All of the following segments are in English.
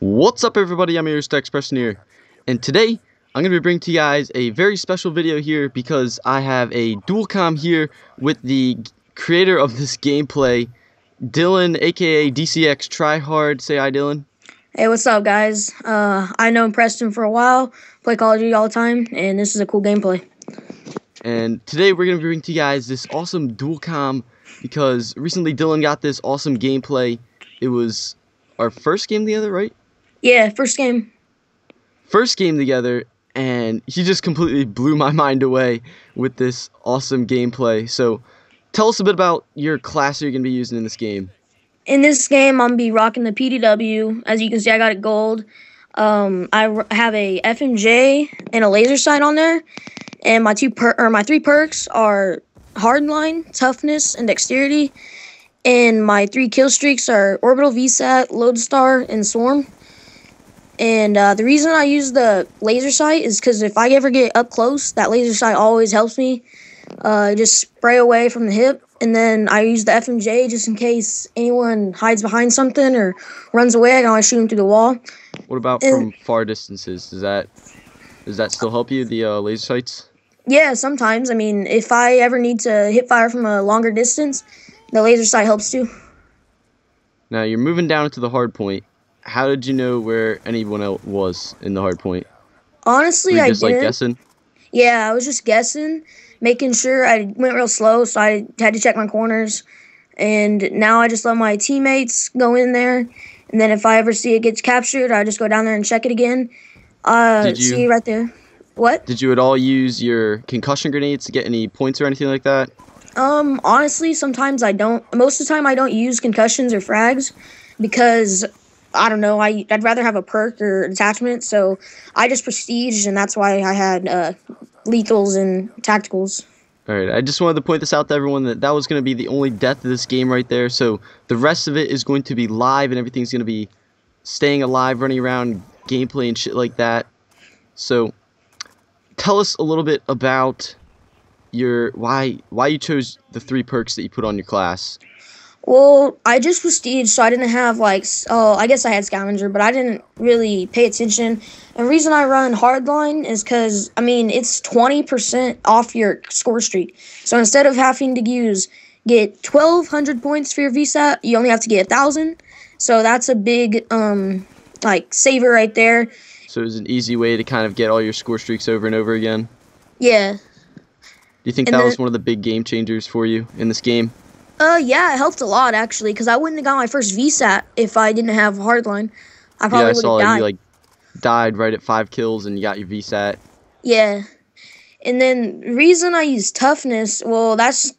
What's up, everybody? I'm your xDCx here, and today I'm going to be bringing to you guys a very special video here because I have a dual cam here with the creator of this gameplay, Dylan, aka DCx TRYHARD. Say hi, Dylan. Hey, what's up, guys? I know Preston for a while, play Call of Duty all the time, and this is a cool gameplay. And today we're going to bring to you guys this awesome dual cam because recently Dylan got this awesome gameplay. It was our first game together, right? Yeah, first game. First game together, and he just completely blew my mind away with this awesome gameplay. So tell us a bit about your class you're going to be using in this game. In this game, I'm going to be rocking the PDW. As you can see, I got it gold. I have a FMJ and a laser sight on there, and my three perks are hardline, toughness, and dexterity. And my 3 kill streaks are orbital, VSAT, lodestar, and swarm. And the reason I use the laser sight is because if I ever get up close, that laser sight always helps me just spray away from the hip. And then I use the FMJ just in case anyone hides behind something or runs away. I can always shoot them through the wall. What about from far distances? Does that still help you, the laser sights? Yeah, sometimes. I mean, if I ever need to hip fire from a longer distance, the laser sight helps too. Now you're moving down into the hard point. How did you know where anyone else was in the hard point? Honestly, I didn't. Like guessing? Yeah, I was just guessing, making sure. I went real slow, so I had to check my corners. And now I just let my teammates go in there. And then if I ever see it gets captured, I just go down there and check it again. See right there. What? Did you at all use your concussion grenades to get any points or anything like that? Honestly, sometimes I don't. Most of the time, I don't use concussions or frags because I don't know. I'd rather have a perk or attachment, so I just prestiged, and that's why I had lethals and tacticals. Alright, I just wanted to point this out to everyone that was going to be the only death of this game right there, so the rest of it is going to be live, and everything's going to be staying alive, running around, gameplay and shit like that. So, tell us a little bit about your why you chose the 3 perks that you put on your class. Well, I just prestige, so I didn't have I guess I had scavenger, but I didn't really pay attention. And the reason I run hardline is because, I mean, it's 20% off your score streak. So instead of having to get 1,200 points for your VSAT, you only have to get 1,000. So that's a big, saver right there. So it was an easy way to kind of get all your score streaks over and over again? Yeah. Do you think that was one of the big game changers for you in this game? Yeah, it helped a lot, actually, because I wouldn't have got my first VSAT if I didn't have hardline. I probably would have died. You, died right at 5 kills and you got your VSAT. Yeah. And then the reason I use toughness, well, that's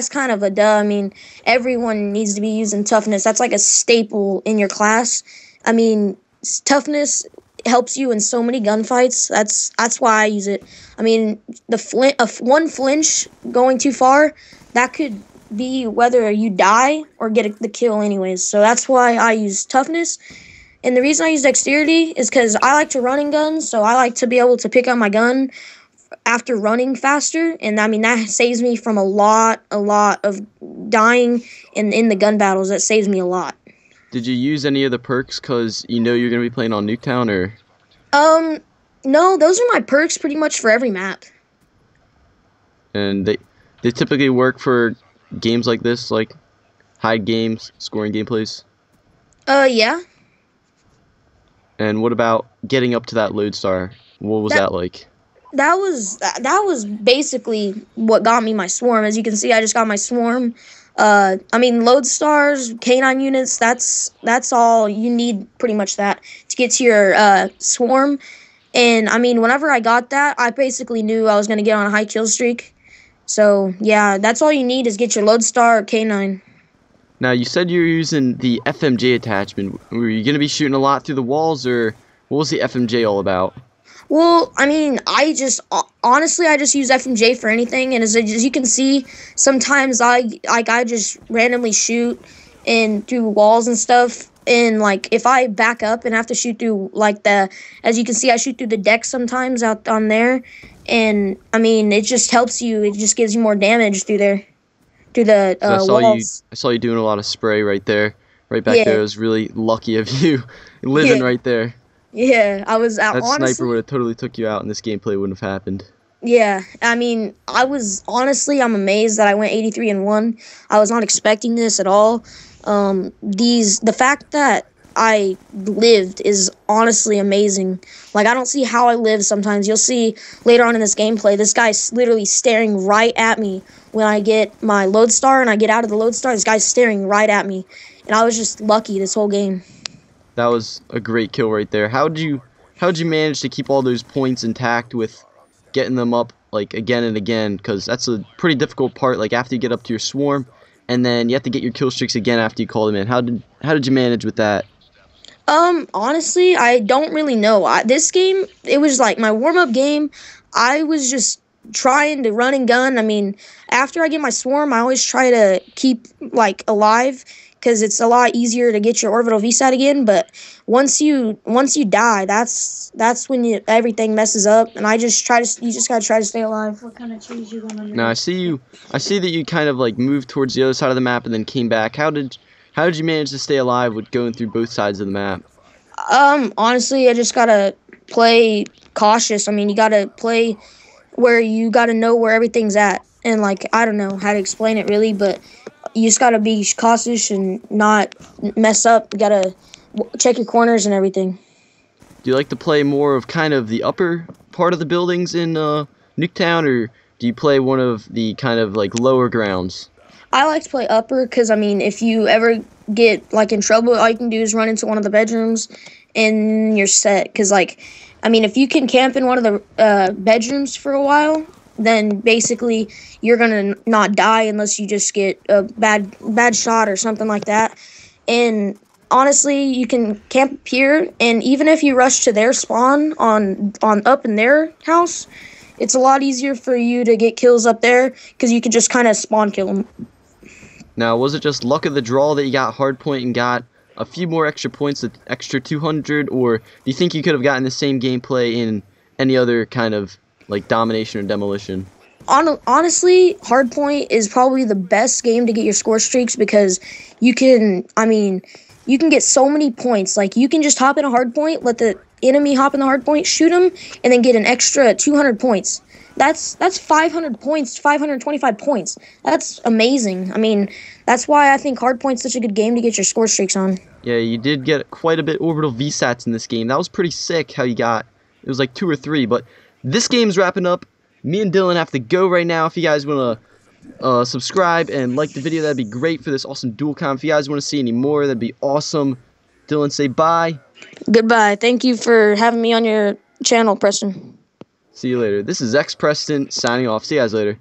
kind of a duh. I mean, everyone needs to be using toughness. That's like a staple in your class. I mean, toughness helps you in so many gunfights. That's why I use it. I mean, one flinch going too far, that could be whether you die or get the kill anyways. So that's why I use toughness. And the reason I use dexterity is because I like to run in guns, so I like to be able to pick up my gun after running faster. And I mean, that saves me from a lot of dying in the gun battles. That saves me a lot. Did you use any of the perks because you know you're going to be playing on Nuketown, or? No, those are my perks pretty much for every map. And they typically work for games like this, like hide games, scoring gameplays? Yeah. And what about getting up to that lodestar? What was that like? That was basically what got me my swarm. As you can see, I just got my swarm. I mean, lodestars, K9 units, that's all you need, pretty much that, to get to your swarm. And I mean, whenever I got that, I basically knew I was going to get on a high kill streak. So, yeah, that's all you need is get your lodestar or K9. Now, you said you were using the FMJ attachment. Were you going to be shooting a lot through the walls, or what was the FMJ all about? Well, I mean, honestly, I just use FMJ for anything. And as you can see, sometimes I just randomly shoot through walls and stuff. And, if I back up and have to shoot through, as you can see, I shoot through the deck sometimes out on there. And, I mean, it just helps you. It just gives you more damage through there, through the walls. I saw you doing a lot of spray right right back there. It was really lucky of you living right there. Yeah, I was out. That Honestly, sniper would have totally took you out, and this gameplay wouldn't have happened. yeah, I mean, I'm amazed that I went 83-1. I was not expecting this at all. The fact that I lived is honestly amazing. Like, I don't see how I live sometimes. You'll see later on in this gameplay, this guy's literally staring right at me when I get my lodestar and I get out of the lodestar. This guy's staring right at me, and I was just lucky this whole game. That was a great kill right there. How'd you manage to keep all those points intact with getting them up like again and again? Because that's a pretty difficult part. Like after you get up to your swarm, and then you have to get your kill streaks again after you call them in. How did you manage with that? Honestly, I don't really know. This game, it was like my warm-up game. I was just trying to run and gun. I mean, after I get my swarm, I always try to keep like alive because it's a lot easier to get your orbital VSAT again. But once you die, that's when everything messes up. And you just gotta try to stay alive. What kind of trees you gonna do? Now I see that you kind of like moved towards the other side of the map and then came back. How did you manage to stay alive with going through both sides of the map? Honestly, I just gotta play cautious. I mean, you gotta play where you gotta know where everything's at. And like, I don't know how to explain it really, but you just gotta be cautious and not mess up. You gotta check your corners and everything. Do you like to play more of kind of the upper part of the buildings in Nuketown, or do you play one of the kind of like lower grounds? I like to play upper because, I mean, if you ever get like in trouble, all you can do is run into one of the bedrooms and you're set. Because, like, I mean, if you can camp in one of the bedrooms for a while, then basically you're gonna not die unless you just get a bad shot or something like that. And honestly, you can camp up here, and even if you rush to their spawn on up in their house, it's a lot easier for you to get kills up there because you can just kind of spawn kill them. Now, was it just luck of the draw that you got hardpoint and got a few more extra points, the extra 200, or do you think you could have gotten the same gameplay in any other kind of like domination or demolition? Honestly, hardpoint is probably the best game to get your score streaks because you can get so many points. Like, you can just hop in a hardpoint, let the enemy hop in the hardpoint, shoot them, and then get an extra 200 points. That's 500 points, 525 points. That's amazing. I mean, that's why I think hardpoint's such a good game to get your score streaks on. Yeah, you did get quite a bit orbital VSATs in this game. That was pretty sick how you got, it was like 2 or 3, but this game's wrapping up. Me and Dylan have to go right now. If you guys want to subscribe and like the video, that'd be great for this awesome dual com. If you guys want to see any more, that'd be awesome. Dylan, say bye. Goodbye. Thank you for having me on your channel, Preston. See you later. This is X Preston signing off. See you guys later.